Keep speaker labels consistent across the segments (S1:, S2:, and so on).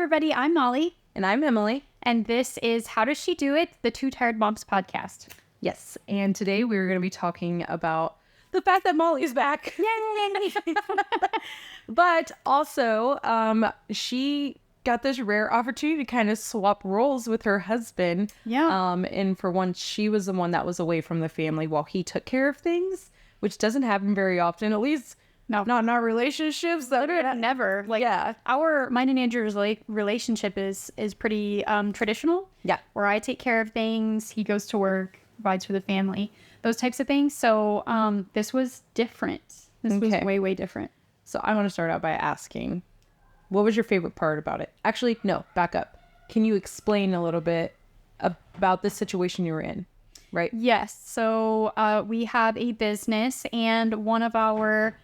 S1: everybody. I'm Molly.
S2: And I'm Emily.
S1: And this is How Does She Do It? The Two Tired Moms podcast.
S2: Yes. And today we're going to be talking about the fact that Molly's back.
S1: Yay!
S2: But also, she got this rare opportunity to kind of swap roles with her husband.
S1: Yeah.
S2: And for once, she was the one that was away from the family while he took care of things, which doesn't happen very often, at least not in our relationships.
S1: Never. Like,
S2: Yeah.
S1: Mine and Andrew's relationship is pretty traditional.
S2: Yeah.
S1: Where I take care of things, he goes to work, provides for the family, those types of things. So this was different. This was way, way different.
S2: So I want to start out by asking, what was your favorite part about it? Actually, no, back up. Can you explain a little bit about the situation you were in, right?
S1: Yes. So we have a business, and one of our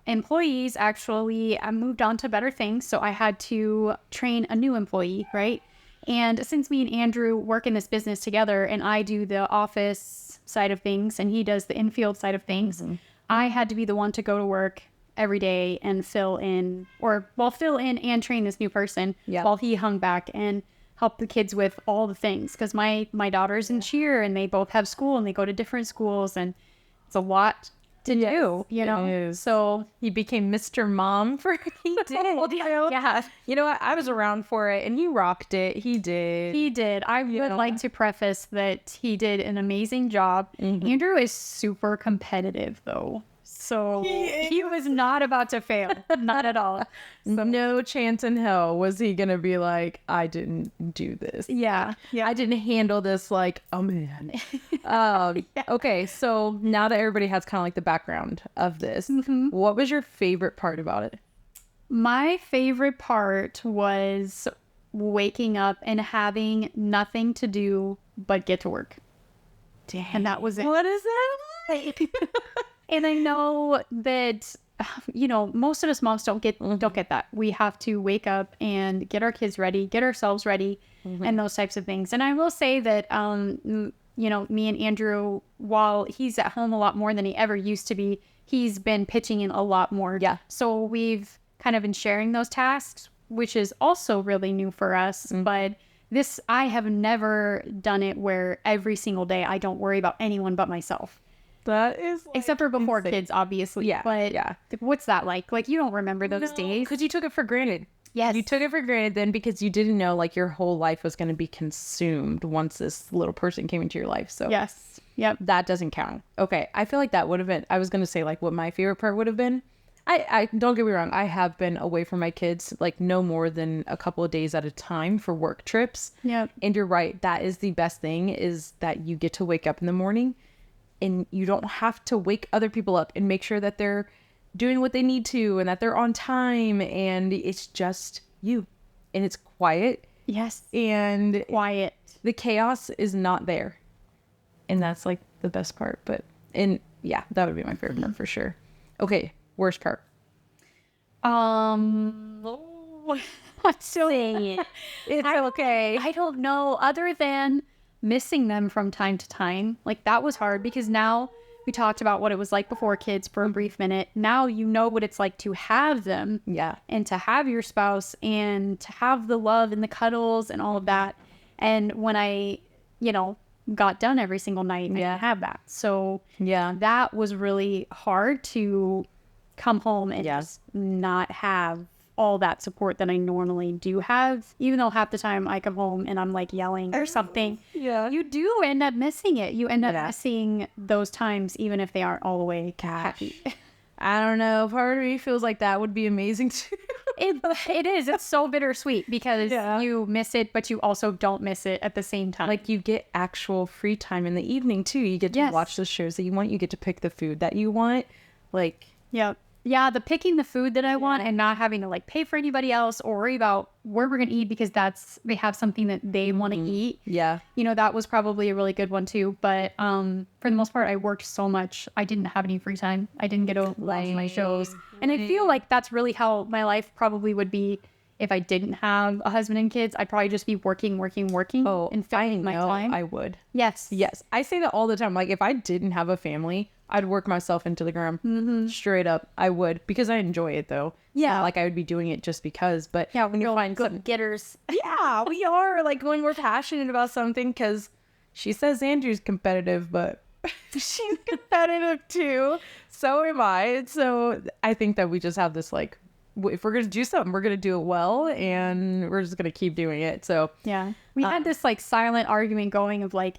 S1: employees actually moved on to better things. So I had to train a new employee, right? And since me and Andrew work in this business together, and I do the office side of things and he does the infield side of things, I had to be the one to go to work every day and fill in and train this new person while he hung back and helped the kids with all the things. Because my daughter's in cheer and they both have school and they go to different schools, and it's a lot to do, you know. So
S2: he became Mr. Mom for
S1: he did.
S2: Yeah. You know what? I was around for it and he rocked it. He did.
S1: I would like to preface that he did an amazing job. Andrew is super competitive though. So he was not about to fail. Not at all.
S2: So, no chance in hell was he going to be like, I didn't do this.
S1: Yeah.
S2: I didn't handle this like a man. Okay, so now that everybody has kind of like the background of this, what was your favorite part about it?
S1: My favorite part was waking up and having nothing to do but get to work.
S2: Dang.
S1: And that was it.
S2: What is that like?
S1: And I know that, you know, most of us moms don't get that. We have to wake up and get our kids ready, get ourselves ready, and those types of things. And I will say that, you know, me and Andrew, while he's at home a lot more than he ever used to be, he's been pitching in a lot more.
S2: Yeah.
S1: So we've kind of been sharing those tasks, which is also really new for us. But I have never done it where every single day I don't worry about anyone but myself.
S2: That is like
S1: except for before kids, obviously.
S2: Yeah.
S1: But what's that like? Like, you don't remember those days?
S2: Because you took it for granted.
S1: Yes.
S2: You took it for granted then because you didn't know like your whole life was going to be consumed once this little person came into your life. So
S1: yes. Yep.
S2: That doesn't count. Okay. I feel like that would have been, I was going to say like what my favorite part would have been. I don't get me wrong. I have been away from my kids like no more than a couple of days at a time for work trips.
S1: Yep.
S2: And you're right. That is the best thing, is that you get to wake up in the morning and you don't have to wake other people up and make sure that they're doing what they need to and that they're on time, and it's just you and it's quiet.
S1: Yes.
S2: And
S1: quiet.
S2: The chaos is not there. And that's like the best part. That would be my favorite part for sure. Okay. Worst part.
S1: What's saying it?
S2: It's okay.
S1: I don't know, other than missing them from time to time. Like, that was hard because now we talked about what it was like before kids for a brief minute. Now you know what it's like to have them.
S2: Yeah.
S1: And to have your spouse and to have the love and the cuddles and all of that. And when I, you know, got done every single night, I didn't have that. So that was really hard to come home and just not have all that support that I normally do have, even though half the time I come home and I'm like yelling or something. Yeah, you do end up missing it. You end up missing those times, even if they aren't all the way happy.
S2: I don't know. Part of me feels like that would be amazing too.
S1: It is. It's so bittersweet because you miss it, but you also don't miss it at the same time.
S2: Like, you get actual free time in the evening too. You get to watch the shows that you want. You get to pick the food that you want. Like,
S1: yeah, the picking the food that I want and not having to like pay for anybody else or worry about where we're going to eat because they have something that they want to eat.
S2: Yeah.
S1: You know, that was probably a really good one too. But for the most part, I worked so much. I didn't have any free time. I didn't get to watch my shows. And I feel like that's really how my life probably would be if I didn't have a husband and kids, I'd probably just be working
S2: Oh,
S1: and
S2: I
S1: filling my
S2: know
S1: time.
S2: I would.
S1: Yes.
S2: Yes, I say that all the time. Like, if I didn't have a family, I'd work myself into the ground. Straight up, I would, because I enjoy it though. It's
S1: Yeah.
S2: not like I would be doing it just because. But
S1: Yeah,
S2: when you find something,
S1: getters.
S2: yeah, we are like when we're passionate about something. Because she says Andrew's competitive, but she's competitive too. So am I. So I think that we just have this like, if we're gonna do something, we're gonna do it well, and we're just gonna keep doing it. So
S1: Yeah. We had this like silent argument going of like,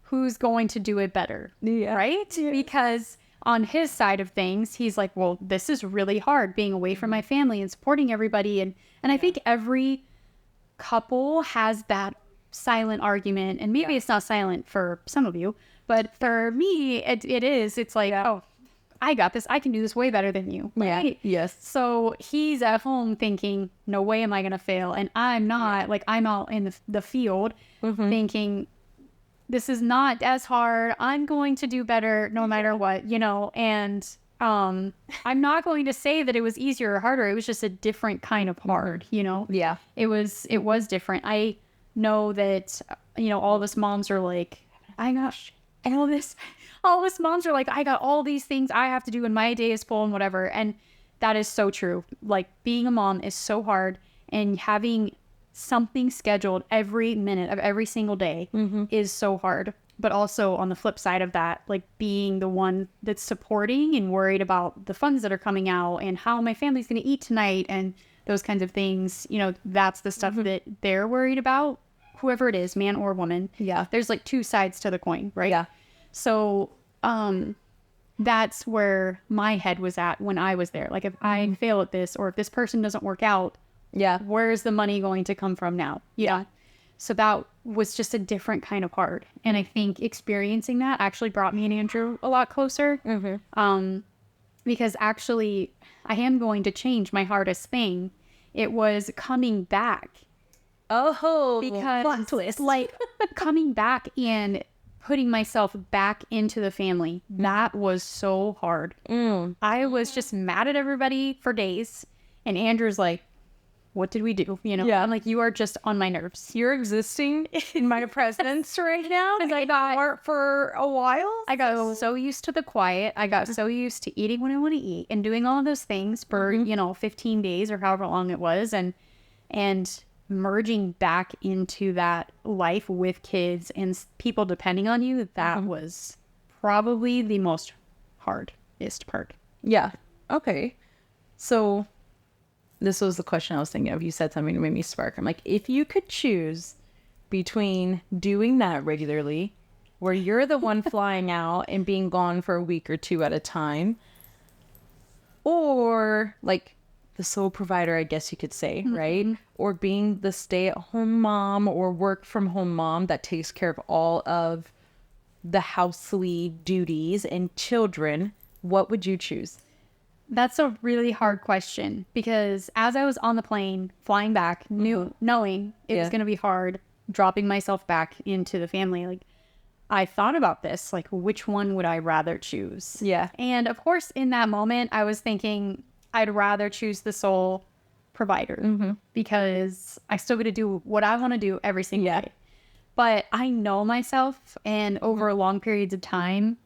S1: who's going to do it better?
S2: yeah,
S1: Right? Because on his side of things, he's like, well, this is really hard being away from my family and supporting everybody. And I think every couple has that silent argument. And maybe it's not silent for some of you, but for me, it is. It's like, oh, I got this. I can do this way better than you. Right?
S2: yes.
S1: So he's at home thinking, no way am I going to fail. And I'm not, like, I'm out in the field thinking, this is not as hard. I'm going to do better no matter what, you know, and I'm not going to say that it was easier or harder. It was just a different kind of hard, you know?
S2: Yeah.
S1: It was different. I know that, you know, all of us moms are like, I gosh, all of us moms are like, I got all these things I have to do and my day is full and whatever. And that is so true. Like, being a mom is so hard, and having something scheduled every minute of every single day is so hard. But also on the flip side of that, like, being the one that's supporting and worried about the funds that are coming out and how my family's going to eat tonight and those kinds of things, you know, that's the stuff that they're worried about, whoever it is, man or woman.
S2: Yeah.
S1: There's like two sides to the coin, right?
S2: Yeah.
S1: So that's where my head was at when I was there. Like, if I fail at this, or if this person doesn't work out,
S2: Yeah.
S1: where's the money going to come from now? Yeah. So that was just a different kind of hard. And I think experiencing that actually brought me and Andrew a lot closer. Because actually, I am going to change my hardest thing. It was coming back.
S2: Oh,
S1: Because, like, coming back and putting myself back into the family, that was so hard. I was just mad at everybody for days. And Andrew's like, what did we do? You know,
S2: Yeah.
S1: I'm like, you are just on my nerves.
S2: You're existing in my presence right now.
S1: Because I got
S2: for a while.
S1: I got so used to the quiet. I got so used to eating when I want to eat and doing all of those things for, you know, 15 days or however long it was. And merging back into that life with kids and people depending on you, that was probably the most hardest part.
S2: Yeah. Okay. So this was the question I was thinking of. You said something that made me spark. I'm like, if you could choose between doing that regularly, where you're the one flying out and being gone for a week or two at a time, or like the sole provider, I guess you could say, right? Or being the stay-at-home mom or work-from-home mom that takes care of all of the housely duties and children, what would you choose?
S1: That's a really hard question, because as I was on the plane flying back, knowing it was going to be hard, dropping myself back into the family, like, I thought about this, like, which one would I rather choose?
S2: Yeah.
S1: And of course, in that moment, I was thinking I'd rather choose the sole provider because I still get to do what I want to do every single day. But I know myself, and over long periods of time,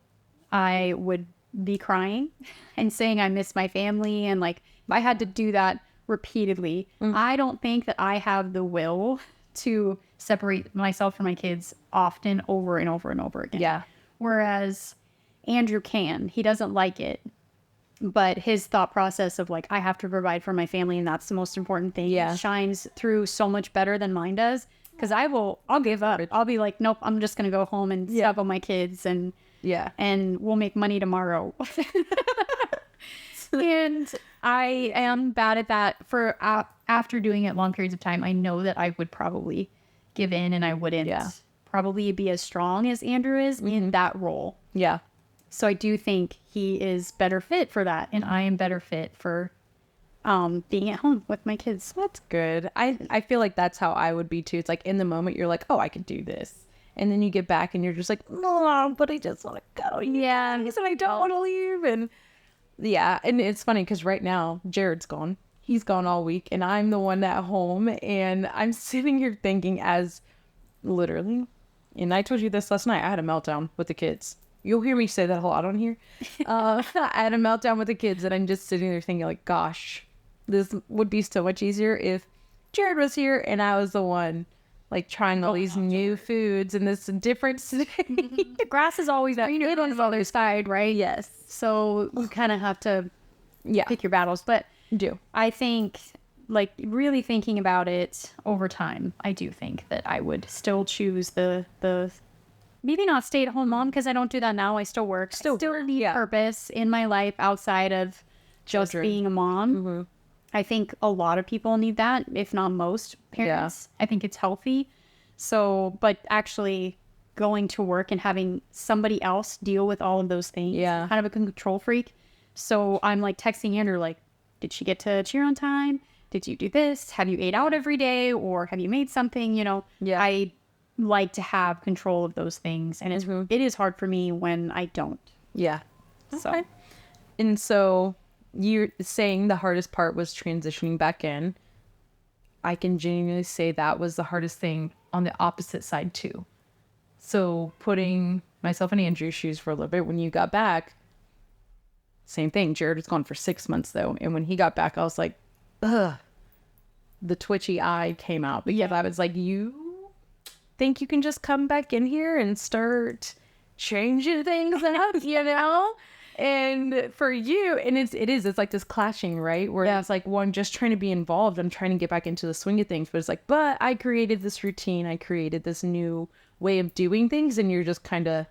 S1: I would be crying and saying I miss my family. And like, if I had to do that repeatedly, I don't think that I have the will to separate myself from my kids often over and over and over again.
S2: Yeah.
S1: Whereas Andrew can. He doesn't like it. But his thought process of like, I have to provide for my family and that's the most important thing, shines through so much better than mine does. Because I'll give up. I'll be like, nope, I'm just going to go home and snuggle my kids and we'll make money tomorrow. And I am bad at that. For after doing it long periods of time, I know that I would probably give in, and I wouldn't probably be as strong as Andrew is in that role.
S2: Yeah.
S1: So I do think he is better fit for that, and I am better fit for being at home with my kids.
S2: That's good. I feel like that's how I would be too. It's like in the moment you're like, oh, I can do this. And then you get back and you're just like, no, but I just want to go.
S1: Yeah.
S2: And I don't want to leave. And yeah. And it's funny because right now Jared's gone. he's gone all week and I'm the one at home, and I'm sitting here thinking, as literally, and I told you this last night, I had a meltdown with the kids. You'll hear me say that a lot on here. I had a meltdown with the kids, and I'm just sitting there thinking, like, gosh, this would be so much easier if Jared was here and I was the one, like, trying all these new foods in this different city.
S1: The grass is always greener on the other side, right?
S2: Yes.
S1: So you kind of have to
S2: Yeah.
S1: pick your battles. But
S2: Do.
S1: I think, like, really thinking about it over time, I do think that I would still choose the maybe not stay-at-home mom, because I don't do that now. I still work. Still need purpose in my life outside of just
S2: Children.
S1: being a mom. I think a lot of people need that, if not most parents. I think it's healthy. So, but actually going to work and having somebody else deal with all of those things.
S2: Yeah.
S1: Kind of a control freak. So I'm like texting Andrew, like, did she get to cheer on time? Did you do this? Have you ate out every day? Or have you made something? You know,
S2: Yeah.
S1: I like to have control of those things. And it is hard for me when I don't.
S2: Yeah.
S1: So
S2: Okay. And so you're saying the hardest part was transitioning back in. I can genuinely say that was the hardest thing on the opposite side too. So putting myself in Andrew's shoes for a little bit, when you got back, same thing. Jared was gone for 6 months though. And when he got back, I was like, ugh, the twitchy eye came out, because I was like, you think you can just come back in here and start changing things up, you know? And for you, and it's like this clashing, right? Where it's like, one, just trying to be involved. I'm trying to get back into the swing of things, but it's like, but I created this routine. I created this new way of doing things, and you're just kind of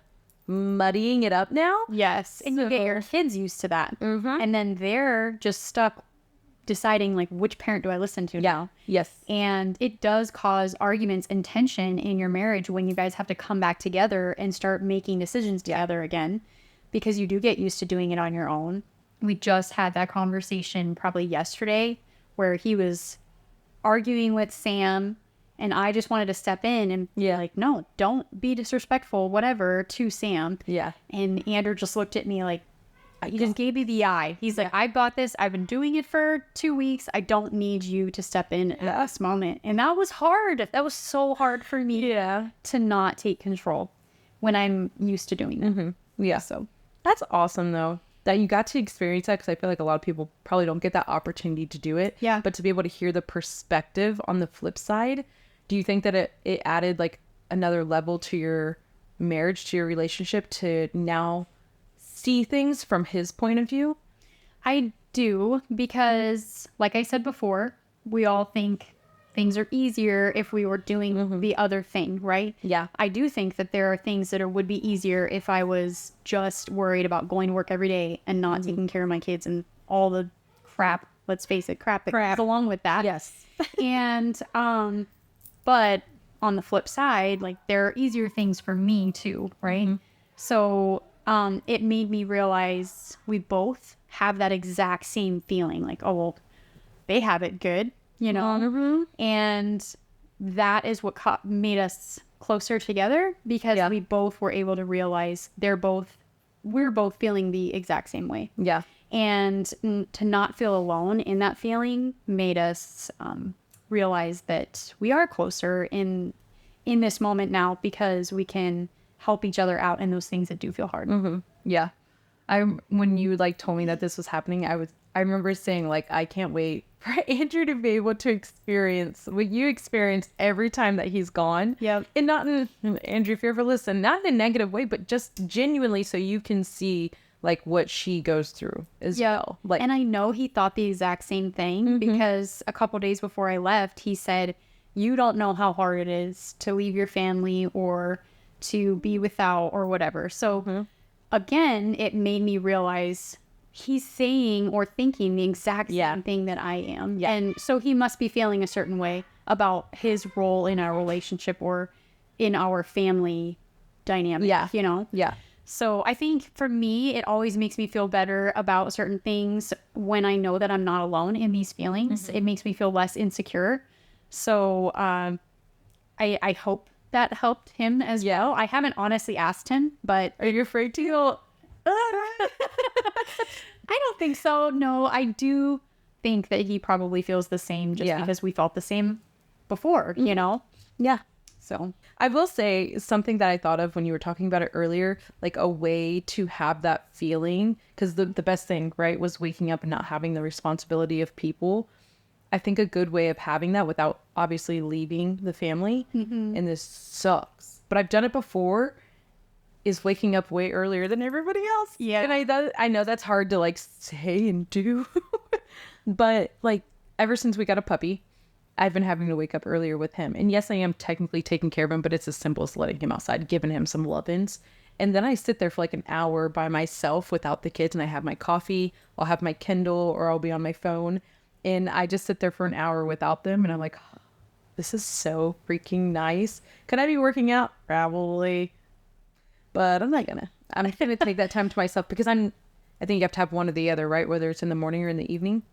S2: muddying it up now.
S1: yes. And you get your kids used to that. And then they're just stuck deciding, like, which parent do I listen to now?
S2: Yes.
S1: And it does cause arguments and tension in your marriage when you guys have to come back together and start making decisions together again, because you do get used to doing it on your own. We just had that conversation probably yesterday where he was arguing with Sam, and I just wanted to step in and be like, no, don't be disrespectful, whatever, to Sam.
S2: Yeah.
S1: And Andrew just looked at me like, he just gave me the eye. He's like, I've got this. I've been doing it for 2 weeks. I don't need you to step in at this moment. And that was hard. That was so hard for me to not take control when I'm used to doing that.
S2: Yeah. So that's awesome though, that you got to experience that, because I feel like a lot of people probably don't get that opportunity to do it.
S1: Yeah.
S2: But to be able to hear the perspective on the flip side, do you think that it added like another level to your marriage, to your relationship, to now see things from his point of view?
S1: I do, because like I said before, we all think things are easier if we were doing the other thing, right?
S2: Yeah.
S1: I do think that there are things that would be easier if I was just worried about going to work every day and not taking care of my kids and all the crap, let's face it, crap that comes along with that.
S2: Yes.
S1: And but on the flip side, like, there are easier things for me too, right? So it made me realize we both have that exact same feeling, like, oh, well, they have it good, you know? And that is what made us closer together, because we both were able to realize we're both feeling the exact same way.
S2: Yeah.
S1: And to not feel alone in that feeling made us realize that we are closer in this moment now, because we can help each other out in those things that do feel hard.
S2: Yeah. When you like told me that this was happening, I remember saying, like, I can't wait for Andrew to be able to experience what you experienced every time that he's gone.
S1: Yep.
S2: And not in, Andrew, if you ever listen, not in a negative way, but just genuinely so you can see like what she goes through as well. Like,
S1: and I know he thought the exact same thing, because a couple days before I left, he said, you don't know how hard it is to leave your family or to be without or whatever. So again, it made me realize he's saying or thinking the exact same thing that I am. And so he must be feeling a certain way about his role in our relationship or in our family dynamic, you know?
S2: Yeah.
S1: So I think for me, it always makes me feel better about certain things when I know that I'm not alone in these feelings. It makes me feel less insecure. So I hope that helped him as well. I haven't honestly asked him, but
S2: Are you afraid to?
S1: I don't think so. No, I do think that he probably feels the same just
S2: Yeah.
S1: because we felt the same before, you know?
S2: Yeah.
S1: So,
S2: I will say something that I thought of when you were talking about it earlier, like a way to have that feeling, because the best thing, right, was waking up and not having the responsibility of people. I think a good way of having that without obviously leaving the family, and this sucks, but I've done it before, is waking up way earlier than everybody else.
S1: Yeah.
S2: And I know that's hard to like say and do, but like ever since we got a puppy, I've been having to wake up earlier with him. And yes, I am technically taking care of him, but it's as simple as letting him outside, giving him some love-ins. And then I sit there for like an hour by myself without the kids, and I have my coffee, I'll have my Kindle, or I'll be on my phone. And I just sit there for an hour without them. And I'm like, "Oh, this is so freaking nice. Could I be working out? Probably. But I'm not gonna. I'm gonna take that time to myself because I think you have to have one or the other, right? Whether it's in the morning or in the evening.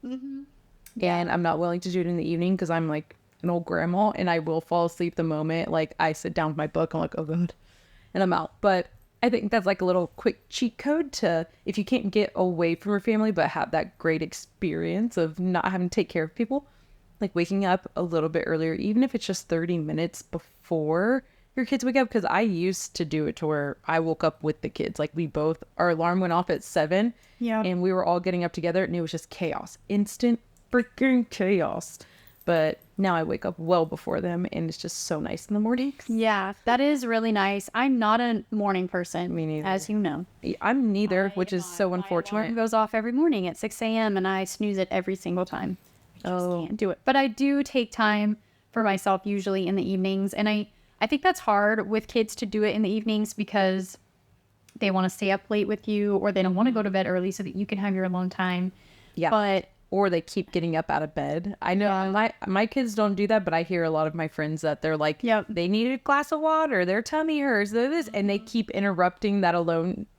S2: And I'm not willing to do it in the evening because I'm like an old grandma and I will fall asleep the moment like I sit down with my book. I'm like, oh god, and I'm out. But I think that's like a little quick cheat code to, if you can't get away from your family but have that great experience of not having to take care of people, like waking up a little bit earlier, even if it's just 30 minutes before your kids wake up. Because I used to do it to where I woke up with the kids, like our alarm went off at 7.
S1: Yeah.
S2: And we were all getting up together and it was just chaos, instant freaking chaos. But now I wake up well before them and it's just so nice in the mornings.
S1: yeah, that is really nice. I'm not a morning person,
S2: Me neither.
S1: as you know.
S2: I'm neither, which is so
S1: Alarm
S2: unfortunate.
S1: goes off every morning at 6 a.m. and I snooze it every single time. I just
S2: Oh.
S1: can't do it. But I do take time for myself usually in the evenings. And I think that's hard with kids to do it in the evenings because they want to stay up late with you or they don't want to go to bed early so that you can have your alone time.
S2: Yeah.
S1: But
S2: Or they keep getting up out of bed. I know my kids don't do that, but I hear a lot of my friends that they're like,
S1: Yep.
S2: they need a glass of water, their tummy hurts, they're this, and they keep interrupting that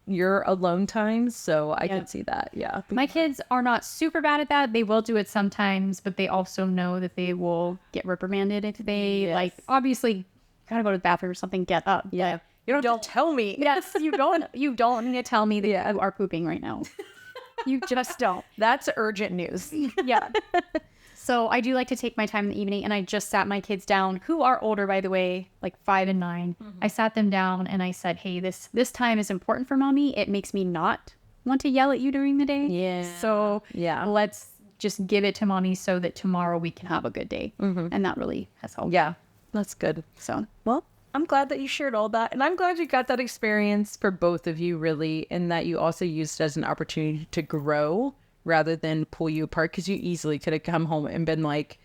S2: your alone time. So I can see that. Yeah.
S1: my kids are not super bad at that. They will do it sometimes, but they also know that they will get reprimanded if they like, obviously, gotta go to the bathroom or something, get up.
S2: Yeah. You don't have to tell me.
S1: Yes, you don't need to tell me that you are pooping right now. You just don't.
S2: That's urgent news.
S1: Yeah. So I do like to take my time in the evening, and I just sat my kids down, who are older, by the way, like 5 and 9. I sat them down and I said, hey, this time is important for mommy. It makes me not want to yell at you during the day.
S2: Yeah.
S1: So
S2: Yeah.
S1: let's just give it to mommy so that tomorrow we can have a good day. And that really has helped.
S2: Yeah. That's good.
S1: So
S2: Well, I'm glad that you shared all that. And I'm glad you got that experience for both of you, really, and that you also used it as an opportunity to grow rather than pull you apart. Because you easily could have come home and been like,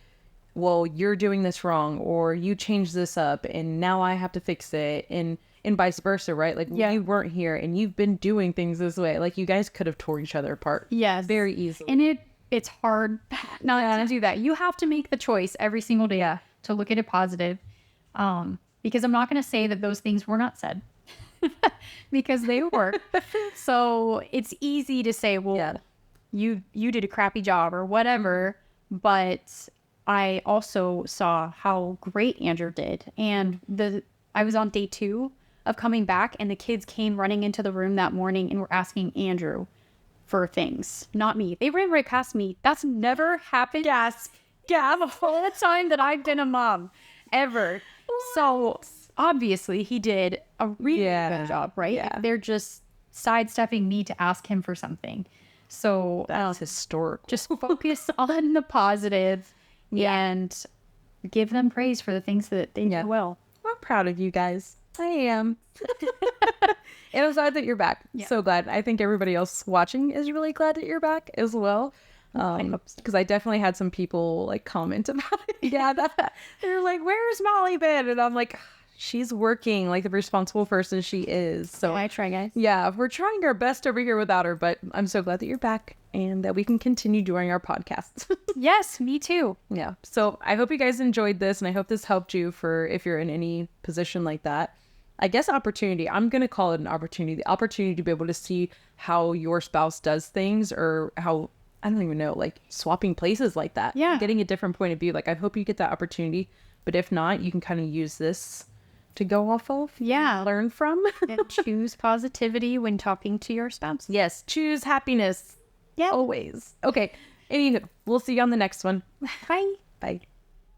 S2: well, you're doing this wrong, or you changed this up, and now I have to fix it. And vice versa, right? Like, you weren't here, and you've been doing things this way. Like, you guys could have tore each other apart.
S1: yes.
S2: Very easily.
S1: And it's hard not to do that. You have to make the choice every single day to look at it positive. Because I'm not going to say that those things were not said because they were. So it's easy to say, well, you did a crappy job or whatever. But I also saw how great Andrew did. And I was on day 2 of coming back and the kids came running into the room that morning and were asking Andrew for things, not me. They ran right past me. That's never happened. Yeah, the whole time that I've been a mom, ever. So obviously he did a really good job, right?
S2: Yeah.
S1: They're just sidestepping me to ask him for something. So
S2: That's historic.
S1: just focus on the positive and give them praise for the things that they do well.
S2: I'm proud of you guys. I am. And I'm glad that you're back. So glad. I think everybody else watching is really glad that you're back as well. Because I definitely had some people like comment about it. They're like, where's Molly been? And I'm like, she's working like the responsible person she is. So
S1: I try, guys.
S2: yeah, we're trying our best over here without her, but I'm so glad that you're back and that we can continue doing our podcasts.
S1: Yes, me too.
S2: Yeah. So I hope you guys enjoyed this, and I hope this helped you for if you're in any position like that. I guess opportunity. I'm going to call it an opportunity. The opportunity to be able to see how your spouse does things, or how, I don't even know, like swapping places like that.
S1: Yeah.
S2: Getting a different point of view. Like, I hope you get that opportunity. But if not, you can kind of use this to go off of.
S1: Yeah.
S2: Learn from.
S1: And choose positivity when talking to your spouse.
S2: Yes. Choose happiness.
S1: Yeah.
S2: Always. Okay. Anywho, we'll see you on the next one.
S1: Bye.
S2: Bye.